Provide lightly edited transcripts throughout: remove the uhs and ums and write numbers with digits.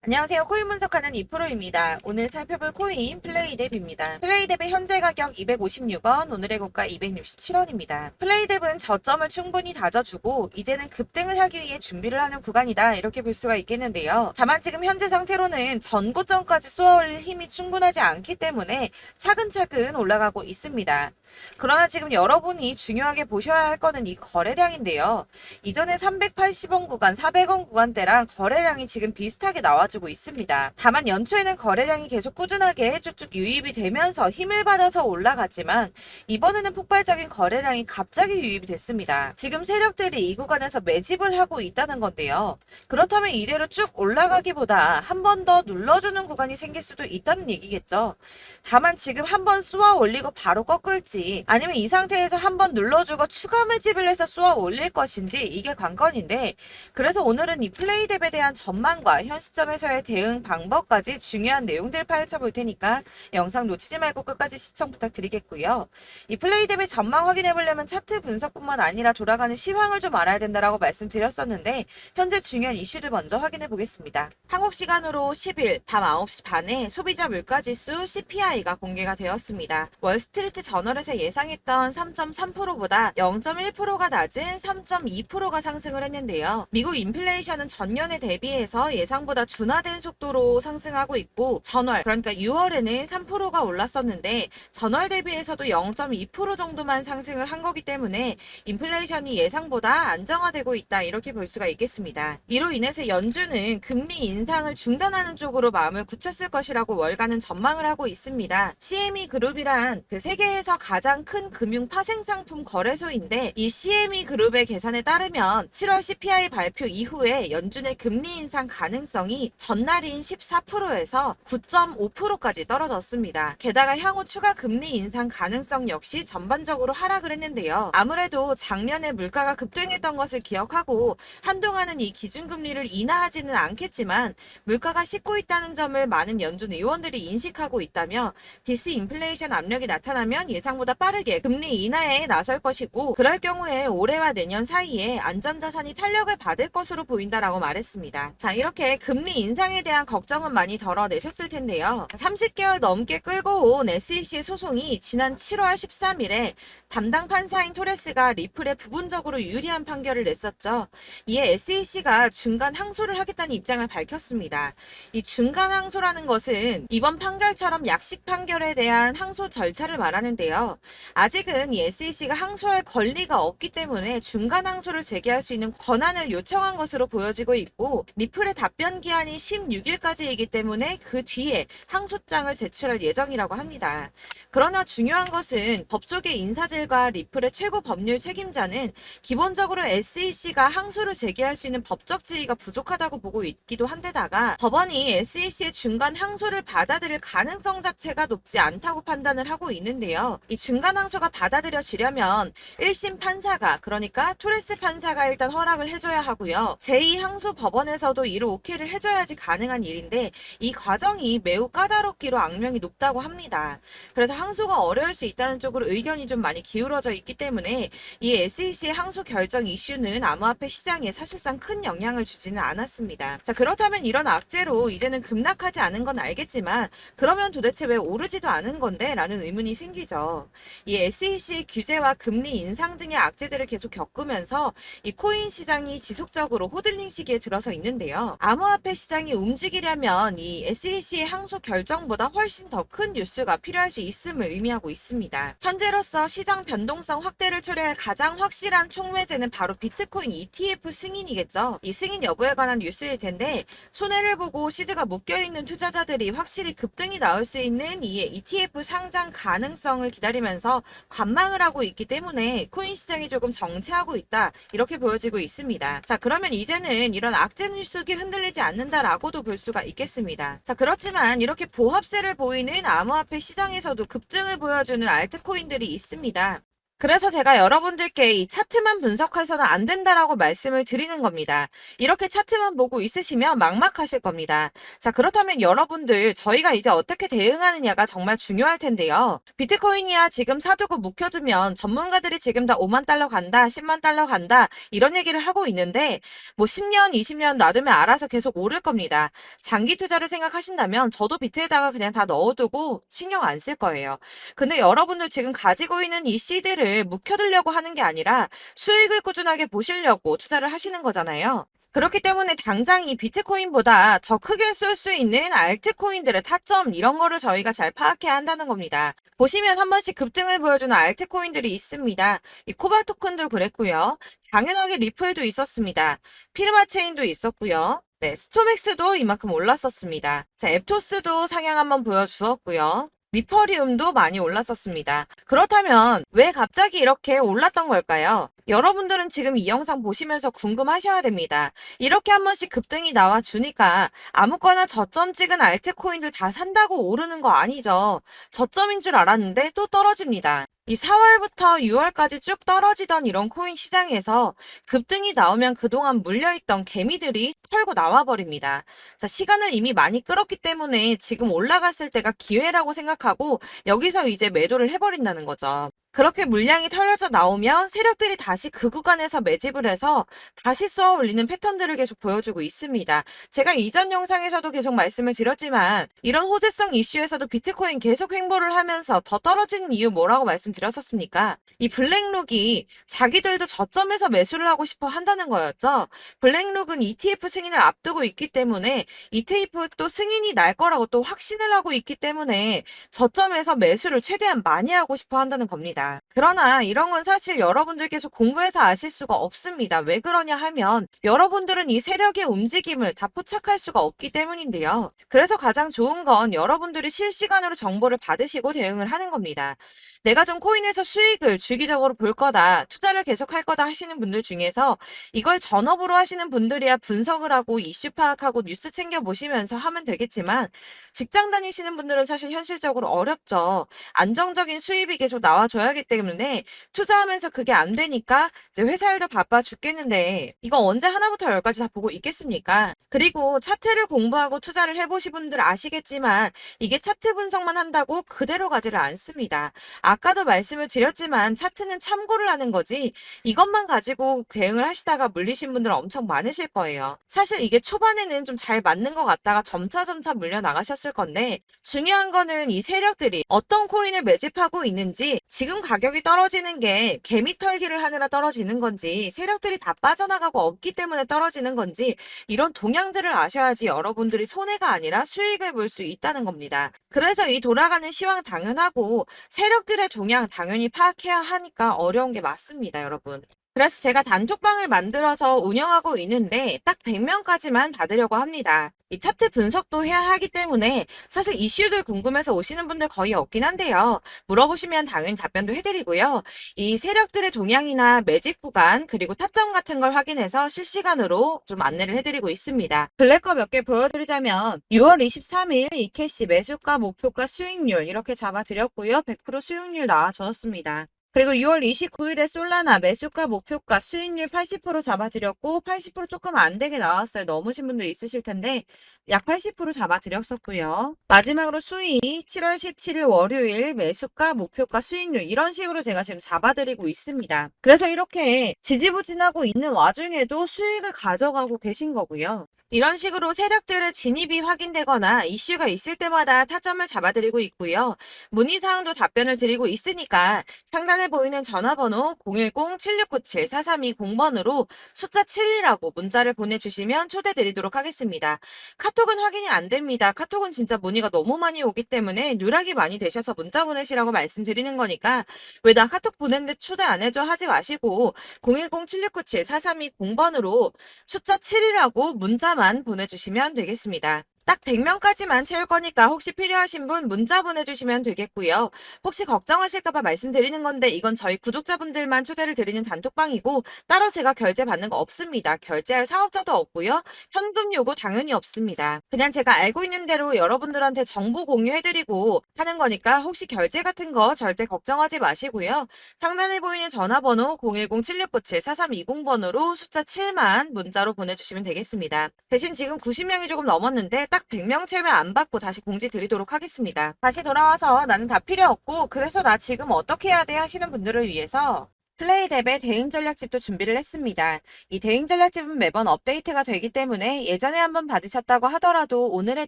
안녕하세요. 코인 분석하는 이프로입니다. 오늘 살펴볼 코인 플레이뎁입니다. 플레이뎁의 현재 가격 256원, 오늘의 고가 267원입니다. 플레이뎁은 저점을 충분히 다져주고 이제는 급등을 하기 위해 준비를 하는 구간이다, 이렇게 볼 수가 있겠는데요. 다만 지금 현재 상태로는 전고점까지 쏘아올릴 힘이 충분하지 않기 때문에 차근차근 올라가고 있습니다. 그러나 지금 여러분이 중요하게 보셔야 할 거는 이 거래량인데요. 이전에 380원 구간, 400원 구간대랑 거래량이 지금 비슷하게 나와주고 있습니다. 다만 연초에는 거래량이 계속 꾸준하게 쭉쭉 유입이 되면서 힘을 받아서 올라갔지만 이번에는 폭발적인 거래량이 갑자기 유입이 됐습니다. 지금 세력들이 이 구간에서 매집을 하고 있다는 건데요. 그렇다면 이대로 쭉 올라가기보다 한 번 더 눌러주는 구간이 생길 수도 있다는 얘기겠죠. 다만 지금 한 번 쏘아 올리고 바로 꺾을지, 아니면 이 상태에서 한번 눌러주고 추가 매집을 해서 쏘아 올릴 것인지, 이게 관건인데, 그래서 오늘은 이 플레이뎁에 대한 전망과 현 시점에서의 대응 방법까지 중요한 내용들을 파헤쳐 볼 테니까 영상 놓치지 말고 끝까지 시청 부탁드리겠고요. 이 플레이뎁의 전망 확인해 보려면 차트 분석뿐만 아니라 돌아가는 시황을 좀 알아야 된다라고 말씀드렸었는데, 현재 중요한 이슈들 먼저 확인해 보겠습니다. 한국 시간으로 10일 밤 9시 반에 소비자 물가지수 CPI가 공개가 되었습니다. 월스트리트 저널에서 예상했던 3.3%보다 0.1%가 낮은 3.2%가 상승을 했는데요. 미국 인플레이션은 전년에 대비해서 예상보다 둔화된 속도로 상승하고 있고, 전월, 그러니까 6월에는 3%가 올랐었는데 전월 대비해서도 0.2% 정도만 상승을 한 거기 때문에 인플레이션이 예상보다 안정화되고 있다, 이렇게 볼 수가 있겠습니다. 이로 인해서 연준은 금리 인상을 중단하는 쪽으로 마음을 굳혔을 것이라고 월가는 전망을 하고 있습니다. CME 그룹이란 그 세계에서 가장 큰 금융 파생상품 거래소인데, 이 CME 그룹의 계산에 따르면 7월 CPI 발표 이후에 연준의 금리 인상 가능성이 전날인 14%에서 9.5%까지 떨어졌습니다. 게다가 향후 추가 금리 인상 가능성 역시 전반적으로 하락을 했는데요. 아무래도 작년에 물가가 급등했던 것을 기억하고 한동안은 이 기준금리를 인하하지는 않겠지만 물가가 씻고 있다는 점을 많은 연준 의원들이 인식하고 있다며, 디스인플레이션 압력이 나타나면 예상보다 빠르게 금리 인하에 나설 것이고, 그럴 경우에 올해와 내년 사이에 안전자산이 탄력을 받을 것으로 보인다라고 말했습니다. 자, 이렇게 금리 인상에 대한 걱정은 많이 덜어내셨을 텐데요. 30개월 넘게 끌고 온 SEC 소송이 지난 7월 13일에 담당 판사인 토레스가 리플에 부분적으로 유리한 판결을 냈었죠. 이에 SEC가 중간 항소를 하겠다는 입장을 밝혔습니다. 이 중간 항소라는 것은 이번 판결처럼 약식 판결에 대한 항소 절차를 말하는데요. 아직은 이 SEC가 항소할 권리가 없기 때문에 중간 항소를 제기할 수 있는 권한을 요청한 것으로 보여지고 있고, 리플의 답변 기한이 16일까지이기 때문에 그 뒤에 항소장을 제출할 예정이라고 합니다. 그러나 중요한 것은 법조계 인사들과 리플의 최고 법률 책임자는 기본적으로 SEC가 항소를 제기할 수 있는 법적 지위가 부족하다고 보고 있기도 한데다가, 법원이 SEC의 중간 항소를 받아들일 가능성 자체가 높지 않다고 판단을 하고 있는데요. 이 중간 항소가 받아들여지려면 1심 판사가, 그러니까 토레스 판사가 일단 허락을 해줘야 하고요. 제2항소 법원에서도 이를 오케이를 해줘야지 가능한 일인데, 이 과정이 매우 까다롭기로 악명이 높다고 합니다. 그래서 항소가 어려울 수 있다는 쪽으로 의견이 좀 많이 기울어져 있기 때문에 이 SEC의 항소 결정 이슈는 암호화폐 시장에 사실상 큰 영향을 주지는 않았습니다. 자, 그렇다면 이런 악재로 이제는 급락하지 않은 건 알겠지만 그러면 도대체 왜 오르지도 않은 건데? 라는 의문이 생기죠. 이 SEC의 규제와 금리 인상 등의 악재들을 계속 겪으면서 이 코인 시장이 지속적으로 호들링 시기에 들어서 있는데요. 암호화폐 시장이 움직이려면 이 SEC의 항소 결정보다 훨씬 더 큰 뉴스가 필요할 수 있음을 의미하고 있습니다. 현재로서 시장 변동성 확대를 초래할 가장 확실한 촉매제는 바로 비트코인 ETF 승인이겠죠. 이 승인 여부에 관한 뉴스일 텐데, 손해를 보고 시드가 묶여있는 투자자들이 확실히 급등이 나올 수 있는 이 ETF 상장 가능성을 기다리면서 관망을 하고 있기 때문에 코인 시장이 조금 정체하고 있다, 이렇게 보여지고 있습니다. 자, 그러면 이제는 이런 악재 뉴스가 흔들리지 않는다라고도 볼 수가 있겠습니다. 자, 그렇지만 이렇게 보합세를 보이는 암호화폐 시장에서도 급등을 보여주는 알트코인들이 있습니다. 그래서 제가 여러분들께 이 차트만 분석해서는 안 된다라고 말씀을 드리는 겁니다. 이렇게 차트만 보고 있으시면 막막하실 겁니다. 자, 그렇다면 여러분들, 저희가 이제 어떻게 대응하느냐가 정말 중요할 텐데요. 비트코인이야 지금 사두고 묵혀두면 전문가들이 지금 다 5만 달러 간다, 10만 달러 간다, 이런 얘기를 하고 있는데, 뭐 10년, 20년 놔두면 알아서 계속 오를 겁니다. 장기 투자를 생각하신다면 저도 비트에다가 그냥 다 넣어두고 신경 안 쓸 거예요. 근데 여러분들 지금 가지고 있는 이 씨드를 묵혀두려고 하는 게 아니라 수익을 꾸준하게 보시려고 투자를 하시는 거잖아요. 그렇기 때문에 당장 이 비트코인보다 더 크게 쏠 수 있는 알트코인들의 타점 이런 거를 저희가 잘 파악해야 한다는 겁니다. 보시면 한 번씩 급등을 보여주는 알트코인들이 있습니다. 이 코바 토큰도 그랬고요. 당연하게 리플도 있었습니다. 피르마체인도 있었고요. 네, 스토맥스도 이만큼 올랐었습니다. 자, 앱토스도 상향 한번 보여주었고요. 리퍼리움도 많이 올랐었습니다. 그렇다면 왜 갑자기 이렇게 올랐던 걸까요? 여러분들은 지금 이 영상 보시면서 궁금하셔야 됩니다. 이렇게 한 번씩 급등이 나와 주니까 아무거나 저점 찍은 알트코인들 다 산다고 오르는 거 아니죠. 저점인 줄 알았는데 또 떨어집니다. 이 4월부터 6월까지 쭉 떨어지던 이런 코인 시장에서 급등이 나오면 그동안 물려있던 개미들이 털고 나와버립니다. 자, 시간을 이미 많이 끌었기 때문에 지금 올라갔을 때가 기회라고 생각하고 여기서 이제 매도를 해버린다는 거죠. 그렇게 물량이 털려져 나오면 세력들이 다시 그 구간에서 매집을 해서 다시 쏘아 올리는 패턴들을 계속 보여주고 있습니다. 제가 이전 영상에서도 계속 말씀을 드렸지만 이런 호재성 이슈에서도 비트코인 계속 횡보를 하면서 더 떨어지는 이유 뭐라고 말씀드렸었습니까? 이 블랙록이 자기들도 저점에서 매수를 하고 싶어 한다는 거였죠. 블랙록은 ETF 승인을 앞두고 있기 때문에 ETF도 승인이 날 거라고 또 확신을 하고 있기 때문에 저점에서 매수를 최대한 많이 하고 싶어 한다는 겁니다. 그러나 이런 건 사실 여러분들께서 공부해서 아실 수가 없습니다. 왜 그러냐 하면 여러분들은 이 세력의 움직임을 다 포착할 수가 없기 때문인데요. 그래서 가장 좋은 건 여러분들이 실시간으로 정보를 받으시고 대응을 하는 겁니다. 내가 좀 코인에서 수익을 주기적으로 볼 거다, 투자를 계속할 거다 하시는 분들 중에서 이걸 전업으로 하시는 분들이야 분석을 하고 이슈 파악하고 뉴스 챙겨 보시면서 하면 되겠지만 직장 다니시는 분들은 사실 현실적으로 어렵죠. 안정적인 수입이 계속 나와줘야 하기 때문에 투자하면서 그게 안 되니까 이제 회사 일도 바빠 죽겠는데 이거 언제 하나부터 열까지 다 보고 있겠습니까? 그리고 차트를 공부하고 투자를 해보신 분들 아시겠지만 이게 차트 분석만 한다고 그대로 가지를 않습니다. 아까도 말씀을 드렸지만 차트는 참고를 하는 거지 이것만 가지고 대응을 하시다가 물리신 분들 엄청 많으실 거예요. 사실 이게 초반에는 좀 잘 맞는 것 같다가 점차 물려 나가셨을 건데 중요한 거는 이 세력들이 어떤 코인을 매집하고 있는지 지금 가격이 떨어지는 게 개미 털기를 하느라 떨어지는 건지 세력들이 다 빠져나가고 없기 때문에 떨어지는 건지 이런 동향들을 아셔야지 여러분들이 손해가 아니라 수익을 볼 수 있다는 겁니다. 그래서 이 돌아가는 시황 당연하고 세력들의 동향 당연히 파악해야 하니까 어려운 게 맞습니다, 여러분. 그래서 제가 단톡방을 만들어서 운영하고 있는데 딱 100명까지만 받으려고 합니다. 이 차트 분석도 해야 하기 때문에 사실 이슈들 궁금해서 오시는 분들 거의 없긴 한데요. 물어보시면 당연히 답변도 해드리고요. 이 세력들의 동향이나 매집 구간 그리고 타점 같은 걸 확인해서 실시간으로 좀 안내를 해드리고 있습니다. 블랙거 몇 개 보여드리자면 6월 23일 이캐시 매수가, 목표가, 수익률 이렇게 잡아드렸고요. 100% 수익률 나와줬습니다. 그리고 6월 29일에 솔라나 매수가, 목표가, 수익률 80% 잡아드렸고 80% 조금 안 되게 나왔어요. 넘으신 분들 있으실 텐데 약 80% 잡아드렸었고요. 마지막으로 수익 7월 17일 월요일 매수가, 목표가, 수익률 이런 식으로 제가 지금 잡아드리고 있습니다. 그래서 이렇게 지지부진하고 있는 와중에도 수익을 가져가고 계신 거고요. 이런 식으로 세력들의 진입이 확인되거나 이슈가 있을 때마다 타점을 잡아드리고 있고요. 문의사항도 답변을 드리고 있으니까 상단에 보이는 전화번호 010-7697-4320번으로 숫자 7이라고 문자를 보내주시면 초대드리도록 하겠습니다. 카톡은 확인이 안 됩니다. 카톡은 진짜 문의가 너무 많이 오기 때문에 누락이 많이 되셔서 문자 보내시라고 말씀드리는 거니까 왜 나 카톡 보냈는데 초대 안 해줘 하지 마시고 010-7697-4320번으로 숫자 7이라고 문자만 보내주시면 되겠습니다. 딱 100명까지만 채울 거니까 혹시 필요하신 분 문자 보내주시면 되겠고요. 혹시 걱정하실까봐 말씀드리는 건데 이건 저희 구독자분들만 초대를 드리는 단톡방이고 따로 제가 결제 받는 거 없습니다. 결제할 사업자도 없고요. 현금 요구 당연히 없습니다. 그냥 제가 알고 있는 대로 여러분들한테 정보 공유해드리고 하는 거니까 혹시 결제 같은 거 절대 걱정하지 마시고요. 상단에 보이는 전화번호 010-7697-4320번으로 숫자 7만 문자로 보내주시면 되겠습니다. 대신 지금 90명이 조금 넘었는데 딱 100명 채우면 안 받고 다시 공지 드리도록 하겠습니다. 다시 돌아와서 나는 다 필요 없고 그래서 나 지금 어떻게 해야 돼 하시는 분들을 위해서 플레이뎁의 대응 전략집도 준비를 했습니다. 이 대응 전략집은 매번 업데이트가 되기 때문에 예전에 한번 받으셨다고 하더라도 오늘의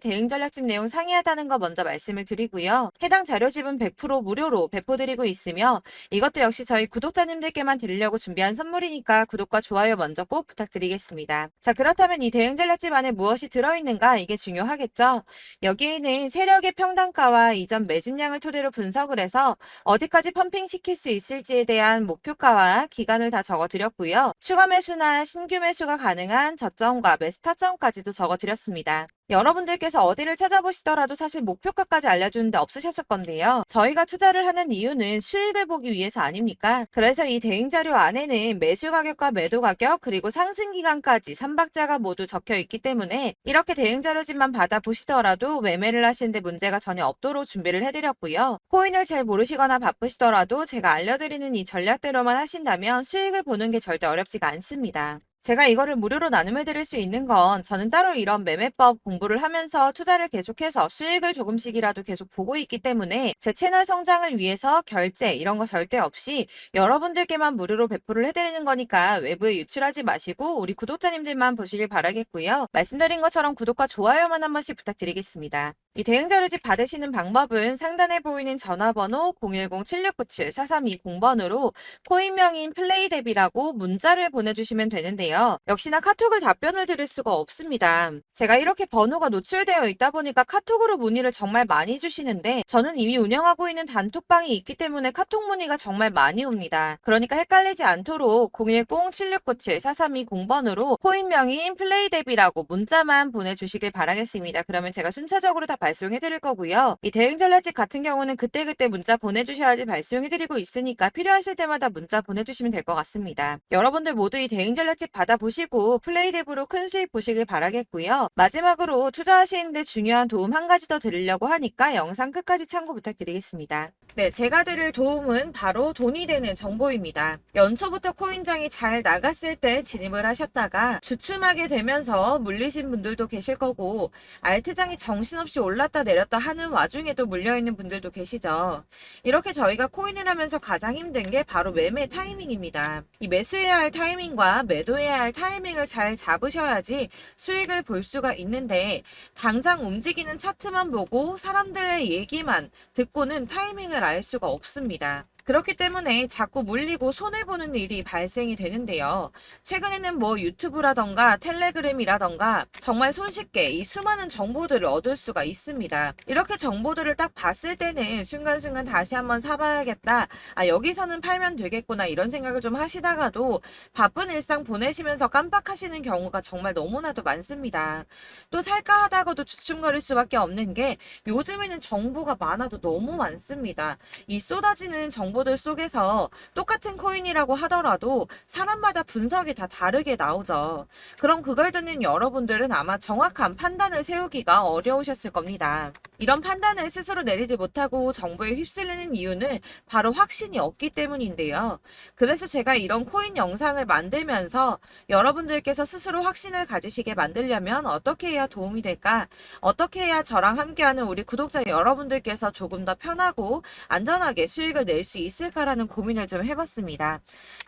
대응 전략집 내용 상이하다는 거 먼저 말씀을 드리고요. 해당 자료집은 100% 무료로 배포드리고 있으며 이것도 역시 저희 구독자님들께만 드리려고 준비한 선물이니까 구독과 좋아요 먼저 꼭 부탁드리겠습니다. 자, 그렇다면 이 대응 전략집 안에 무엇이 들어있는가 이게 중요하겠죠. 여기에는 세력의 평단가와 이전 매집량을 토대로 분석을 해서 어디까지 펌핑시킬 수 있을지에 대한 목표가와 기간을 다 적어드렸고요. 추가 매수나 신규 매수가 가능한 저점과 매수 타점까지도 적어드렸습니다. 여러분들께서 어디를 찾아보시더라도 사실 목표가까지 알려주는데 없으셨을 건데요. 저희가 투자를 하는 이유는 수익을 보기 위해서 아닙니까? 그래서 이 대응 자료 안에는 매수 가격과 매도 가격 그리고 상승 기간까지 3박자가 모두 적혀 있기 때문에 이렇게 대응 자료집만 받아보시더라도 매매를 하시는데 문제가 전혀 없도록 준비를 해드렸고요. 코인을 잘 모르시거나 바쁘시더라도 제가 알려드리는 이 전략대로만 하신다면 수익을 보는 게 절대 어렵지가 않습니다. 제가 이거를 무료로 나눔해 드릴 수 있는 건 저는 따로 이런 매매법 공부를 하면서 투자를 계속해서 수익을 조금씩이라도 계속 보고 있기 때문에 제 채널 성장을 위해서 결제 이런 거 절대 없이 여러분들께만 무료로 배포를 해드리는 거니까 외부에 유출하지 마시고 우리 구독자님들만 보시길 바라겠고요. 말씀드린 것처럼 구독과 좋아요만 한 번씩 부탁드리겠습니다. 이 대응 자료집 받으시는 방법은 상단에 보이는 전화번호 010-7697-4320번으로 코인명인 플레이뎁이라고 문자를 보내주시면 되는데요. 역시나 카톡을 답변을 드릴 수가 없습니다. 제가 이렇게 번호가 노출되어 있다 보니까 카톡으로 문의를 정말 많이 주시는데 저는 이미 운영하고 있는 단톡방이 있기 때문에 카톡 문의가 정말 많이 옵니다. 그러니까 헷갈리지 않도록 010-7697-4320번으로 코인명인 플레이뎁이라고 문자만 보내주시길 바라겠습니다. 그러면 제가 순차적으로 다 발송해 드릴 거고요. 이 대응 전략집 같은 경우는 그때그때 문자 보내주셔야지 발송해 드리고 있으니까 필요하실 때마다 문자 보내주시면 될 것 같습니다. 여러분들 모두 이 대응 전략집 받아보시고 플레이뎁으로 큰 수익 보시길 바라겠고요. 마지막으로 투자하시는데 중요한 도움 한 가지 더 드리려고 하니까 영상 끝까지 참고 부탁드리겠습니다. 네, 제가 드릴 도움은 바로 돈이 되는 정보입니다. 연초부터 코인장이 잘 나갔을 때 진입을 하셨다가 주춤하게 되면서 물리신 분들도 계실 거고 알트장이 정신없이 올랐다 내렸다 하는 와중에도 물려있는 분들도 계시죠. 이렇게 저희가 코인을 하면서 가장 힘든 게 바로 매매 타이밍입니다. 이 매수해야 할 타이밍과 매도해야 할 타이밍을 잘 잡으셔야지 수익을 볼 수가 있는데 당장 움직이는 차트만 보고 사람들의 얘기만 듣고는 타이밍을 알 수가 없습니다. 그렇기 때문에 자꾸 물리고 손해보는 일이 발생이 되는데요. 최근에는 뭐 유튜브라던가 텔레그램이라던가 정말 손쉽게 이 수많은 정보들을 얻을 수가 있습니다. 이렇게 정보들을 딱 봤을 때는 순간순간 다시 한번 사봐야겠다. 아, 여기서는 팔면 되겠구나 이런 생각을 좀 하시다가도 바쁜 일상 보내시면서 깜빡하시는 경우가 정말 너무나도 많습니다. 또 살까 하다가도 주춤거릴 수밖에 없는 게 요즘에는 정보가 많아도 너무 많습니다. 이 쏟아지는 정보들 속에서 똑같은 코인이라고 하더라도 사람마다 분석이 다 다르게 나오죠. 그럼 그걸 듣는 여러분들은 아마 정확한 판단을 세우기가 어려우셨을 겁니다. 이런 판단을 스스로 내리지 못하고 정보에 휩쓸리는 이유는 바로 확신이 없기 때문인데요. 그래서 제가 이런 코인 영상을 만들면서 여러분들께서 스스로 확신을 가지시게 만들려면 어떻게 해야 도움이 될까? 어떻게 해야 저랑 함께하는 우리 구독자 여러분들께서 조금 더 편하고 안전하게 수익을 낼 수 있을까라는 고민을 좀 해봤습니다.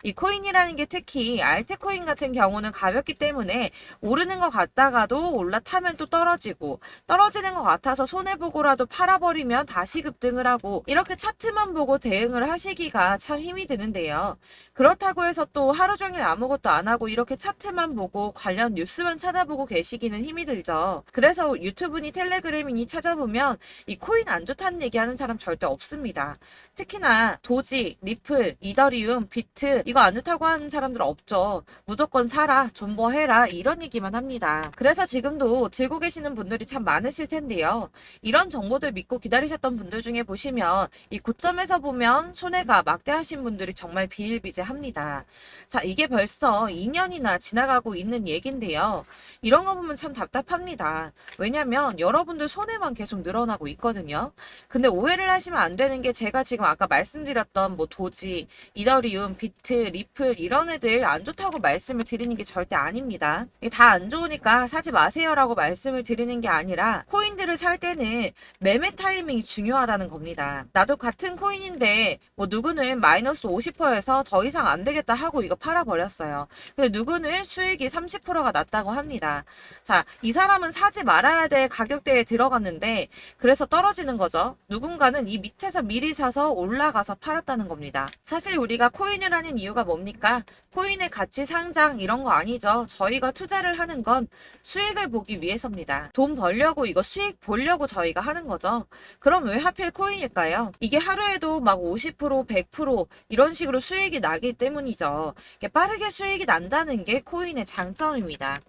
이 코인이라는 게 특히 알트코인 같은 경우는 가볍기 때문에 오르는 것 같다가도 올라타면 또 떨어지고 떨어지는 것 같아서 손해보고 보고라도 팔아버리면 다시 급등을 하고 이렇게 차트만 보고 대응을 하시기가 참 힘이 드는데요. 그렇다고 해서 또 하루 종일 아무것도 안 하고 이렇게 차트만 보고 관련 뉴스만 찾아보고 계시기는 힘이 들죠. 그래서 유튜브니 텔레그램이니 찾아보면 이 코인 안 좋다는 얘기하는 사람 절대 없습니다. 특히나 도지, 리플, 이더리움, 비트 이거 안 좋다고 하는 사람들 없죠. 무조건 사라, 존버해라 이런 얘기만 합니다. 그래서 지금도 들고 계시는 분들이 참 많으실 텐데요. 이런 정보들 믿고 기다리셨던 분들 중에 보시면 이 고점에서 보면 손해가 막대하신 분들이 정말 비일비재합니다. 자, 이게 벌써 2년이나 지나가고 있는 얘긴데요. 이런 거 보면 참 답답합니다. 왜냐면 여러분들 손해만 계속 늘어나고 있거든요. 근데 오해를 하시면 안 되는 게 제가 지금 아까 말씀드렸던 뭐 도지, 이더리움, 비트, 리플 이런 애들 안 좋다고 말씀을 드리는 게 절대 아닙니다. 다 안 좋으니까 사지 마세요라고 말씀을 드리는 게 아니라 코인들을 살 때는 매매 타이밍이 중요하다는 겁니다. 나도 같은 코인인데 뭐 누구는 마이너스 50%에서 더 이상 안 되겠다 하고 이거 팔아버렸어요. 근데 누구는 수익이 30%가 났다고 합니다. 자, 이 사람은 사지 말아야 될 가격대에 들어갔는데 그래서 떨어지는 거죠. 누군가는 이 밑에서 미리 사서 올라가서 팔았다는 겁니다. 사실 우리가 코인을 하는 이유가 뭡니까? 코인의 가치 상장 이런 거 아니죠. 저희가 투자를 하는 건 수익을 보기 위해서입니다. 돈 벌려고 이거 수익 보려고 저희가 하는 거죠. 그럼 왜 하필 코인일까요? 이게 하루에도 막 50%, 100% 이런 식으로 수익이 나기 때문이죠. 빠르게 수익이 난다는 게 코인의 장점입니다.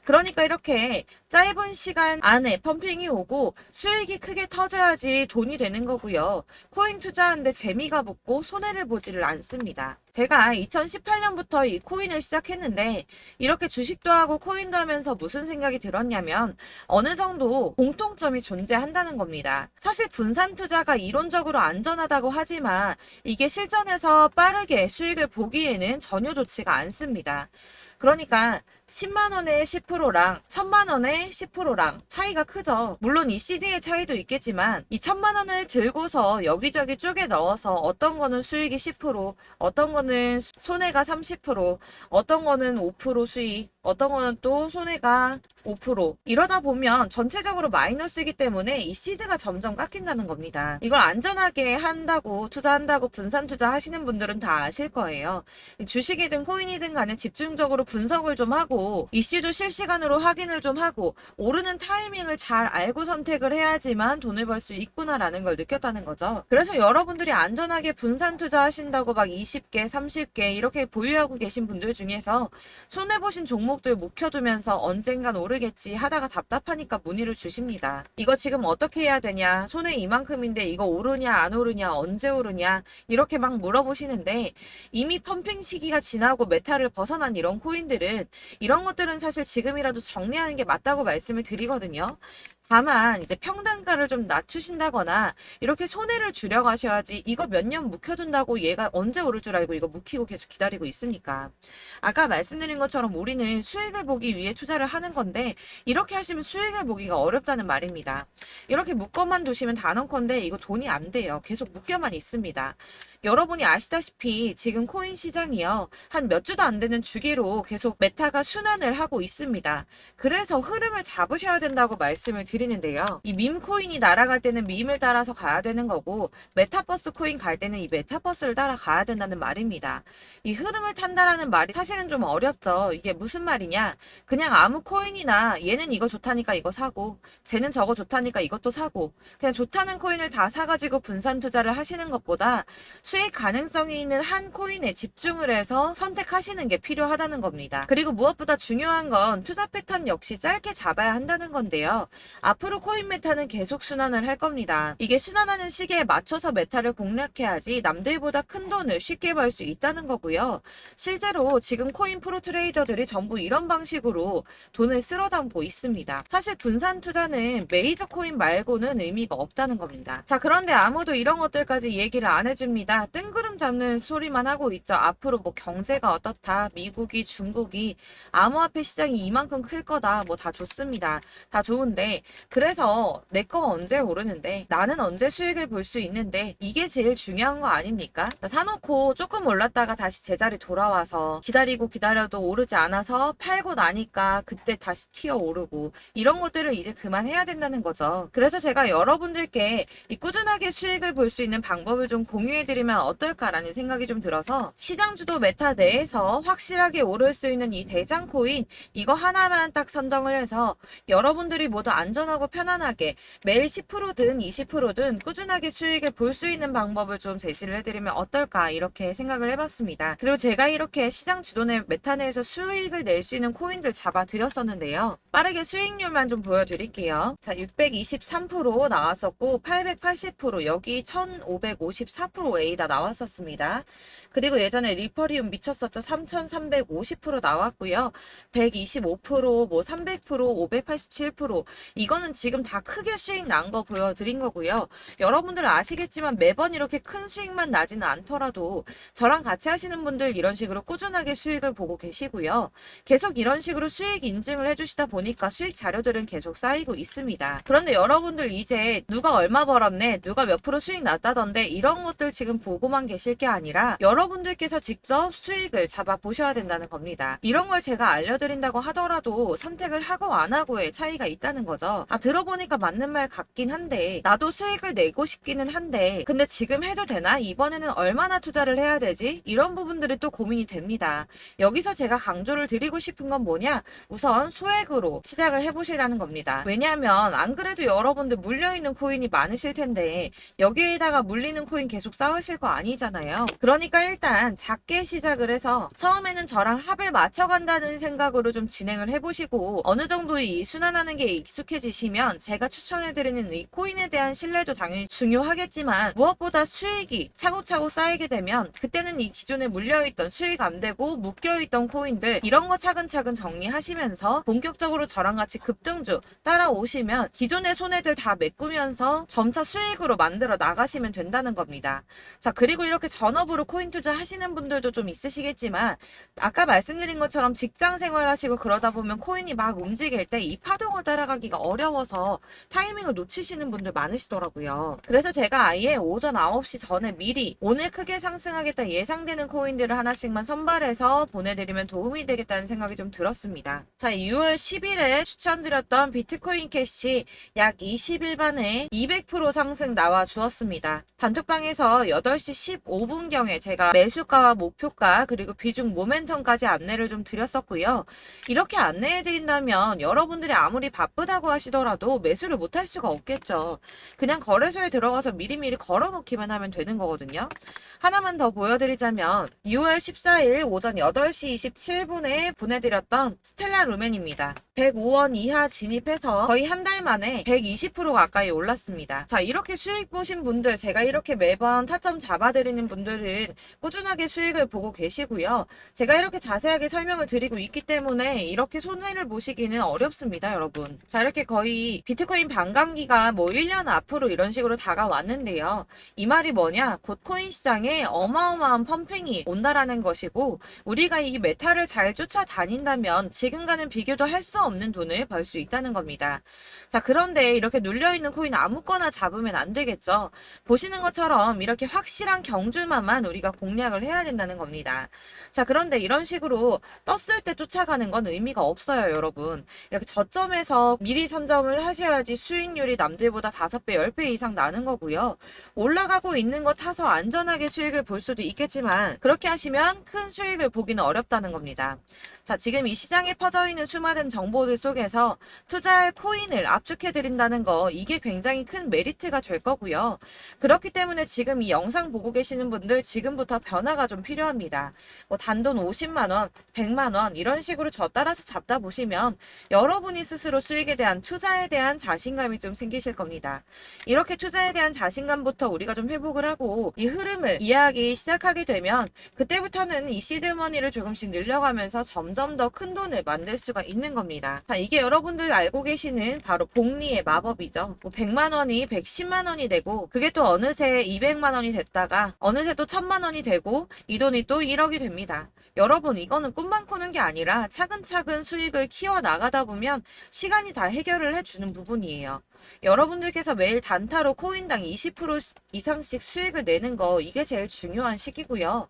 그러니까 이렇게 짧은 시간 안에 펌핑이 오고 수익이 크게 터져야지 돈이 되는 거고요. 코인 투자하는데 재미가 붙고 손해를 보지를 않습니다. 제가 2018년부터 이 코인을 시작했는데 이렇게 주식도 하고 코인도 하면서 무슨 생각이 들었냐면 어느 정도 공통점이 존재한다는 겁니다. 사실 분산 투자가 이론적으로 안전하다고 하지만 이게 실전에서 빠르게 수익을 보기에는 전혀 좋지가 않습니다. 그러니까 10만원에 10%랑 1000만원에 10%랑 차이가 크죠. 물론 이 CD의 차이도 있겠지만 이 1000만원을 들고서 여기저기 쪼개 넣어서 어떤 거는 수익이 10%, 어떤 거는 손해가 30%, 어떤 거는 5% 수익, 어떤 거는 또 손해가 5% 이러다 보면 전체적으로 마이너스이기 때문에 이 시드가 점점 깎인다는 겁니다. 이걸 안전하게 한다고 투자한다고 분산 투자하시는 분들은 다 아실 거예요. 주식이든 코인이든 간에 집중적으로 분석을 좀 하고 이슈도 실시간으로 확인을 좀 하고 오르는 타이밍을 잘 알고 선택을 해야지만 돈을 벌 수 있구나라는 걸 느꼈다는 거죠. 그래서 여러분들이 안전하게 분산 투자하신다고 막 20개, 30개 이렇게 보유하고 계신 분들 중에서 손해보신 종목들 묵혀두면서 언젠간 오르겠지 하다가 답답하니까 문의를 주십니다. 이거 지금 어떻게 해야 되냐? 손해 이만큼인데 이거 오르냐 안 오르냐 언제 오르냐 이렇게 막 물어보시는데 이미 펌핑 시기가 지나고 메타를 벗어난 이런 코인들은 이런 것들은 사실 지금이라도 정리하는 게 맞다고 말씀을 드리거든요. 다만 이제 평단가를 좀 낮추신다거나 이렇게 손해를 줄여가셔야지 이거 몇 년 묵혀둔다고 얘가 언제 오를 줄 알고 이거 묵히고 계속 기다리고 있습니까? 아까 말씀드린 것처럼 우리는 수익을 보기 위해 투자를 하는 건데 이렇게 하시면 수익을 보기가 어렵다는 말입니다. 이렇게 묶어만 두시면 단언컨대 이거 돈이 안 돼요. 계속 묶여만 있습니다. 여러분이 아시다시피 지금 코인 시장이요. 한 몇 주도 안 되는 주기로 계속 메타가 순환을 하고 있습니다. 그래서 흐름을 잡으셔야 된다고 말씀을 드리는데요. 이 밈 코인이 날아갈 때는 밈을 따라서 가야 되는 거고 메타버스 코인 갈 때는 이 메타버스를 따라가야 된다는 말입니다. 이 흐름을 탄다라는 말이 사실은 좀 어렵죠. 이게 무슨 말이냐. 그냥 아무 코인이나 얘는 이거 좋다니까 이거 사고 쟤는 저거 좋다니까 이것도 사고 그냥 좋다는 코인을 다 사가지고 분산 투자를 하시는 것보다 수익 가능성이 있는 한 코인에 집중을 해서 선택하시는 게 필요하다는 겁니다. 그리고 무엇보다 중요한 건 투자 패턴 역시 짧게 잡아야 한다는 건데요. 앞으로 코인 메타는 계속 순환을 할 겁니다. 이게 순환하는 시기에 맞춰서 메타를 공략해야지 남들보다 큰 돈을 쉽게 벌 수 있다는 거고요. 실제로 지금 코인 프로 트레이더들이 전부 이런 방식으로 돈을 쓸어 담고 있습니다. 사실 분산 투자는 메이저 코인 말고는 의미가 없다는 겁니다. 자, 그런데 아무도 이런 것들까지 얘기를 안 해줍니다. 뜬구름 잡는 소리만 하고 있죠. 앞으로 뭐 경제가 어떻다, 미국이, 중국이, 암호화폐 시장이 이만큼 클 거다, 뭐 다 좋습니다. 다 좋은데 그래서 내 거 언제 오르는데 나는 언제 수익을 볼 수 있는데 이게 제일 중요한 거 아닙니까? 사놓고 조금 올랐다가 다시 제자리 돌아와서 기다리고 기다려도 오르지 않아서 팔고 나니까 그때 다시 튀어 오르고 이런 것들을 이제 그만해야 된다는 거죠. 그래서 제가 여러분들께 이 꾸준하게 수익을 볼 수 있는 방법을 좀 공유해드리면 어떨까라는 생각이 좀 들어서 시장주도 메타 내에서 확실하게 오를 수 있는 이 대장 코인 이거 하나만 딱 선정을 해서 여러분들이 모두 안전하고 편안하게 매일 10%든 20%든 꾸준하게 수익을 볼 수 있는 방법을 좀 제시를 해드리면 어떨까 이렇게 생각을 해봤습니다. 그리고 제가 이렇게 시장 주도내 메타 내에서 수익을 낼 수 있는 코인들 잡아드렸었는데요. 빠르게 수익률만 좀 보여드릴게요. 자, 623% 나왔었고 880% 여기 1554% A다 나왔었습니다. 그리고 예전에 리퍼리움 미쳤었죠. 3350% 나왔고요. 125%, 뭐 300%, 587% 이거는 지금 다 크게 수익 난 거 보여드린 거고요. 여러분들 아시겠지만 매번 이렇게 큰 수익만 나지는 않더라도 저랑 같이 하시는 분들 이런 식으로 꾸준하게 수익을 보고 계시고요. 계속 이런 식으로 수익 인증을 해주시다 보니까 수익 자료들은 계속 쌓이고 있습니다. 그런데 여러분들 이제 누가 얼마 벌었네, 누가 몇 프로 수익 났다던데 이런 것들 지금 보고만 계실 게 아니라 여러분들께서 직접 수익을 잡아 보셔야 된다는 겁니다. 이런 걸 제가 알려드린다고 하더라도 선택을 하고 안 하고의 차이가 있다는 거죠. 들어보니까 맞는 말 같긴 한데 나도 수익을 내고 싶기는 한데 근데 지금 해도 되나? 이번에는 얼마나 투자를 해야 되지? 이런 부분들이 또 고민이 됩니다. 여기서 제가 강조를 드리고 싶은 건 뭐냐? 우선 소액으로 시작을 해보시라는 겁니다. 왜냐하면 안 그래도 여러분들 물려있는 코인이 많으실 텐데 여기에다가 물리는 코인 계속 쌓으실 거 아니잖아요. 그러니까 일단 작게 시작을 해서 처음에는 저랑 합을 맞춰간다는 생각으로 좀 진행을 해보시고 어느 정도 이 순환하는 게 익숙해지시면 제가 추천해드리는 이 코인에 대한 신뢰도 당연히 중요하겠지만 무엇보다 수익이 차곡차곡 쌓이게 되면 그때는 이 기존에 물려있던 수익 안 되고 묶여있던 코인들 이런 거 차근차근 정리하시면서 본격적으로 저랑 같이 급등주 따라오시면 기존의 손해들 다 메꾸면서 점차 수익으로 만들어 나가시면 된다는 겁니다. 자, 그리고 이렇게 전업으로 코인 투자 하시는 분들도 좀 있으시겠지만 아까 말씀드린 것처럼 직장 생활하시고 그러다 보면 코인이 막 움직일 때 이 파동을 따라가기가 어려워서 타이밍을 놓치시는 분들 많으시더라고요. 그래서 제가 아예 오전 9시 전에 미리 오늘 크게 상승하겠다 예상되는 코인들을 하나씩만 선발해서 보내드리면 도움이 되겠다는 생각이 좀 들었습니다. 자, 6월 10일에 추천드렸던 비트코인 캐시 약 20일 만에 200% 상승 나와 주었습니다. 단톡방에서 8시 15분경에 제가 매수가와 목표가 그리고 비중 모멘텀까지 안내를 좀 드렸었고요. 이렇게 안내해드린다면 여러분들이 아무리 바쁘다고 하시더라도 매수를 못할 수가 없겠죠. 그냥 거래소에 들어가서 미리미리 걸어놓기만 하면 되는 거거든요. 하나만 더 보여드리자면 6월 14일 오전 8시 27분에 보내드렸던 스텔라 루멘입니다. 105원 이하 진입해서 거의 한 달 만에 120% 가까이 올랐습니다. 자, 이렇게 수익 보신 분들 제가 이렇게 매번 타점 잡아드리는 분들은 꾸준하게 수익을 보고 계시고요. 제가 이렇게 자세하게 설명을 드리고 있기 때문에 이렇게 손해를 보시기는 어렵습니다, 여러분. 자, 이렇게 거의 비트코인 반감기가 뭐 1년 앞으로 이런 식으로 다가왔는데요. 이 말이 뭐냐? 곧 코인 시장에 어마어마한 펌핑이 온다라는 것이고 우리가 이 메타를 잘 쫓아다닌다면 지금과는 비교도 할 수 없는 돈을 벌 수 있다는 겁니다. 자, 그런데 이렇게 눌려있는 코인 아무거나 잡으면 안 되겠죠. 보시는 것처럼 이렇게 확실한 경주만만 우리가 공략을 해야 된다는 겁니다. 자, 그런데 이런 식으로 떴을 때 쫓아가는 건 의미가 없어요, 여러분. 이렇게 저점에서 미리 선점을 하셔야지 수익률이 남들보다 5배, 10배 이상 나는 거고요. 올라가고 있는 거 타서 안전하게 수익을 볼 수도 있겠지만 그렇게 하시면 큰 수익을 보기는 어렵다는 겁니다. 자, 지금 이 시장에 퍼져 있는 수많은 정보들 속에서 투자할 코인을 압축해드린다는 거 이게 굉장히 큰 메리트가 될 거고요. 그렇기 때문에 지금 이 영상 보고 계시는 분들 지금부터 변화가 좀 필요합니다. 뭐 단돈 50만원, 100만원 이런 식으로 저 따라서 잡다 보시면 여러분이 스스로 수익에 대한 투자에 대한 자신감이 좀 생기실 겁니다. 이렇게 투자에 대한 자신감부터 우리가 좀 회복을 하고 이 흐름을 이해하기 시작하게 되면 그때부터는 이 시드머니를 조금씩 늘려가면서 점점 더 큰 돈을 만들 수가 있는 겁니다. 되겠습니다. 자, 이게 여러분들 알고 계시는 바로 복리의 마법이죠. 뭐 100만 원이 110만 원이 되고 그게 또 어느새 200만 원이 됐다가 어느새 또 1000만 원이 되고 이 돈이 또 1억이 됩니다. 여러분, 이거는 꿈만 꾸는 게 아니라 차근차근 수익을 키워 나가다 보면 시간이 다 해결을 해주는 부분이에요. 여러분들께서 매일 단타로 코인당 20% 이상씩 수익을 내는 거, 이게 제일 중요한 시기고요.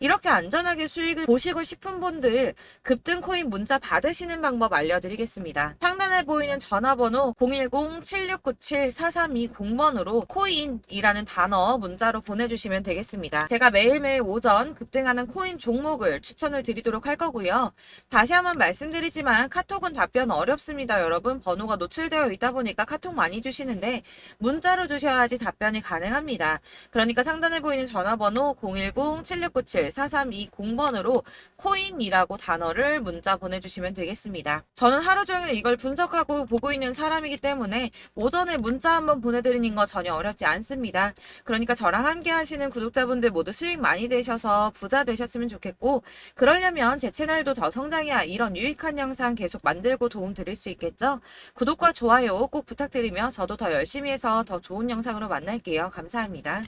이렇게 안전하게 수익을 보시고 싶은 분들 급등 코인 문자 받으시는 방법 알려드리겠습니다. 상단에 보이는 전화번호 010-7697-4320번으로 코인이라는 단어 문자로 보내주시면 되겠습니다. 제가 매일매일 오전 급등하는 코인 종목을 추천을 드리도록 할 거고요. 다시 한번 말씀드리지만 카톡은 답변 어렵습니다. 여러분, 번호가 노출되어 있다 보니까 카톡 많이 주시는데 문자로 주셔야지 답변이 가능합니다. 그러니까 상단에 보이는 전화번호 010-7697-4320번으로 코인이라고 단어를 문자 보내주시면 되겠습니다. 저는 하루 종일 이걸 분석하고 보고 있는 사람이기 때문에 오전에 문자 한번 보내드리는 거 전혀 어렵지 않습니다. 그러니까 저랑 함께 하시는 구독자분들 모두 수익 많이 되셔서 부자 되셨으면 좋겠고, 그러려면 제 채널도 더 성장해야 이런 유익한 영상 계속 만들고 도움 드릴 수 있겠죠? 구독과 좋아요 꼭 부탁드리며 저도 더 열심히 해서 더 좋은 영상으로 만날게요. 감사합니다.